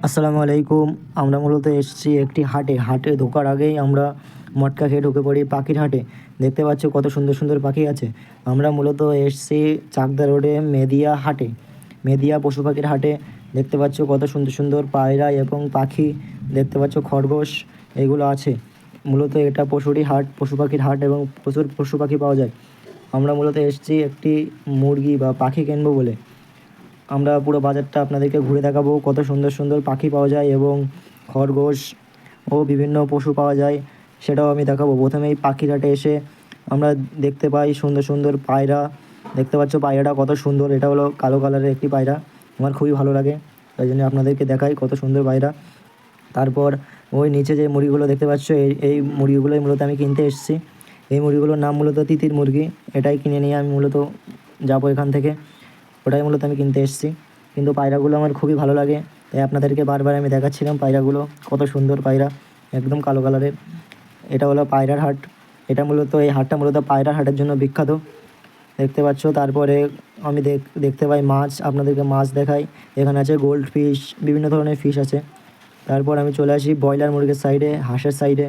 আসসালামু আলাইকুম। আমরা মূলত এসেছি একটি হাটে ঢোকার আগেই আমরা মটকা খেয়ে ঢুকে পড়ি পাখির হাটে। দেখতে পাচ্ছ কত সুন্দর সুন্দর পাখি আছে। আমরা মূলত এসেছি চাকদা রোডে মেদিয়া পশু পাখির হাটে। দেখতে পাচ্ছ কত সুন্দর সুন্দর পায়রা এবং পাখি, দেখতে পাচ্ছ খরগোশ, এগুলো আছে। মূলত এটা পশু পাখির হাট এবং প্রচুর পশু পাখি পাওয়া যায়। আমরা মূলত এসেছি একটি মুরগি বা পাখি কিনবো বলে। আমরা পুরো বাজারটা আপনাদেরকে ঘুরে দেখাবো, কত সুন্দর সুন্দর পাখি পাওয়া যায় এবং খরগোশ ও বিভিন্ন পশু পাওয়া যায়, সেটাও আমি দেখাবো। প্রথমেই পাখির হাটে এসে আমরা দেখতে পাই সুন্দর সুন্দর পায়রা। দেখতে পাচ্ছ পায়রাটা কত সুন্দর, এটা হলো কালো কালারের একটি পায়রা, আমার খুবই ভালো লাগে, তাই জন্য আপনাদেরকে দেখাই কত সুন্দর পায়রা। তারপর ওই নিচে যে মুরগিগুলো দেখতে পাচ্ছ, এই মুরগিগুলোই মূলত আমি কিনতে এসেছি। এই মুরগিগুলোর নাম মূলত তিতির মুরগি। এটাই কিনে নিয়ে আমি মূলত যাবো এখান থেকে, ওটাই মূলত আমি কিনতে এসেছি। কিন্তু পায়রাগুলো আমার খুবই ভালো লাগে, তাই আপনাদেরকে বারবার আমি দেখাচ্ছিলাম পায়রাগুলো, কত সুন্দর পায়রা, একদম কালো কালারের। এটা হলো পায়রার হাট। এই হাটটা মূলত পায়রার হাটের জন্য বিখ্যাত, দেখতে পাচ্ছ। তারপরে আমি দেখতে পাই মাছ, আপনাদেরকে মাছ দেখাই। এখানে আছে গোল্ড ফিশ, বিভিন্ন ধরনের ফিশ আছে। তারপর আমি চলে আসি ব্রয়লার মুরগির সাইডে, হাঁসের সাইডে।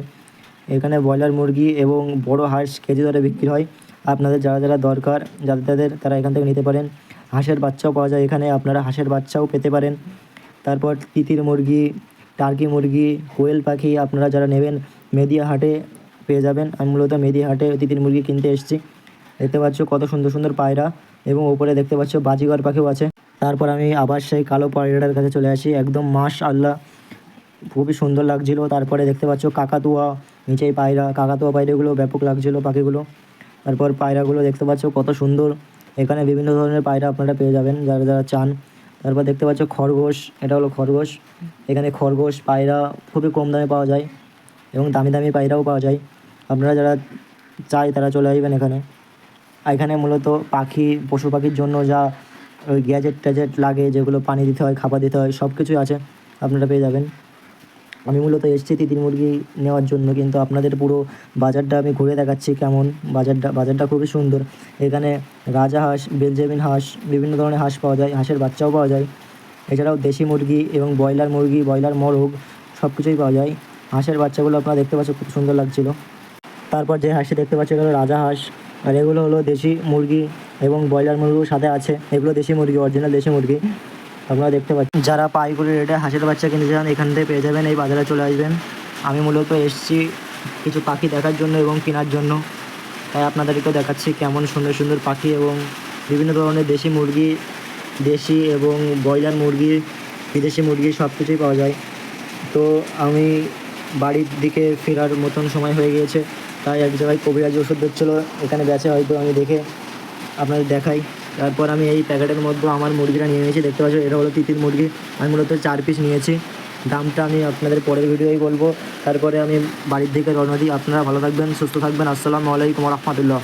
এখানে ব্রয়লার মুরগি এবং বড় হাঁস কেজি দরে বিক্রি হয়। আপনাদের যারা দরকার, যাদের তারা এখান থেকে নিতে পারেন। হাঁসের বাচ্চাও পাওয়া যায় এখানে, আপনারা হাঁসের বাচ্চাও পেতে পারেন। তারপর তিতির মুরগি, টার্কি মুরগি, কোয়েল পাখি আপনারা যারা নেবেন মেদিয়া হাটে পেয়ে যাবেন। আমি মূলত মেদিয়া হাটে তিতির মুরগি কিনতে এসেছি। দেখতে পাচ্ছ কত সুন্দর সুন্দর পায়রা এবং ওপরে দেখতে পাচ্ছ বাজিগর পাখিও আছে। তারপর আমি আবার সেই কালো পায়রাটার কাছে চলে আসি, একদম মাশআল্লাহ, খুবই সুন্দর লাগছিল। তারপরে দেখতে পাচ্ছ কাকাতুয়া, নিচেই পায়রা, কাকাতুয়া পায়রাগুলো ব্যাপক লাগছিল পাখিগুলো। তারপর পায়রাগুলো দেখতে পাচ্ছ কত সুন্দর, এখানে বিভিন্ন ধরনের পায়রা আপনারা পেয়ে যাবেন যারা যারা চান। তারপর দেখতে পাচ্ছ খরগোশ, এটা হলো খরগোশ। এখানে খরগোশ পায়রা খুবই কম দামে পাওয়া যায় এবং দামি দামি পায়রাও পাওয়া যায়। আপনারা যারা চাই তারা চলে আসবেন এখানে। এখানে মূলত পশু পাখির জন্য যা ওই গ্যাজেট লাগে, যেগুলো পানি দিতে হয়, খাবার দিতে হয়, সব কিছুই আছে, আপনারা পেয়ে যাবেন। আমি মূলত এসেছি তিতির মুরগি নেওয়ার জন্য, কিন্তু আপনাদের পুরো বাজারটা আমি ঘুরে দেখাচ্ছি কেমন। বাজারটা খুবই সুন্দর। এখানে রাজা হাঁস, বেলজেমিন হাঁস, বিভিন্ন ধরনের হাঁস পাওয়া যায়, হাঁসের বাচ্চাও পাওয়া যায়। এছাড়াও দেশি মুরগি এবং ব্রয়লার মোরগ সব কিছুই পাওয়া যায়। হাঁসের বাচ্চাগুলো আপনারা দেখতে পাচ্ছেন খুব সুন্দর লাগছিল। তারপর যে হাঁসটি দেখতে পাচ্ছেন এগুলো রাজা হাঁস, আর এগুলো হলো দেশি মুরগি এবং ব্রয়লার মুরগির সাথে আছে। এগুলো দেশি মুরগি, অরিজিনাল দেশি মুরগি, আপনারা দেখতে পাচ্ছেন। যারা পাইকারি রেটে হাঁসের বাচ্চা কিনতে চান এখান থেকে পেয়ে যাবেন, এই বাজারে চলে আসবেন। আমি মূলত এসেছি কিছু পাখি দেখার জন্য এবং কেনার জন্য, তাই আপনাদেরকেও দেখাচ্ছি কেমন সুন্দর সুন্দর পাখি এবং বিভিন্ন ধরনের দেশি মুরগি, দেশি এবং ব্রয়লার মুরগি, বিদেশি মুরগি সব কিছুই পাওয়া যায়। তো আমি বাড়ির দিকে ফেরার মতন সময় হয়ে গিয়েছে, তাই এক জায়গায় কবিরাজি ওষুধ দিচ্ছিলো, এখানে বেঁচে হয়তো আমি দেখে আপনাদের দেখাই। তারপর আমি এই প্যাকেটের মধ্যে আমার মুরগিটা নিয়ে নিয়েছি, দেখতে পাচ্ছ এটা হলো তিতির মুরগি। আমি মূলত 4 পিস নিয়েছি, দামটা আমি আপনাদের পরের ভিডিওই বলবো। তারপরে আমি বাড়ির দিকে রওনা দিই। আপনারা ভালো থাকবেন, সুস্থ থাকবেন। আসসালামু আলাইকুম ওয়া রাহমাতুল্লাহ।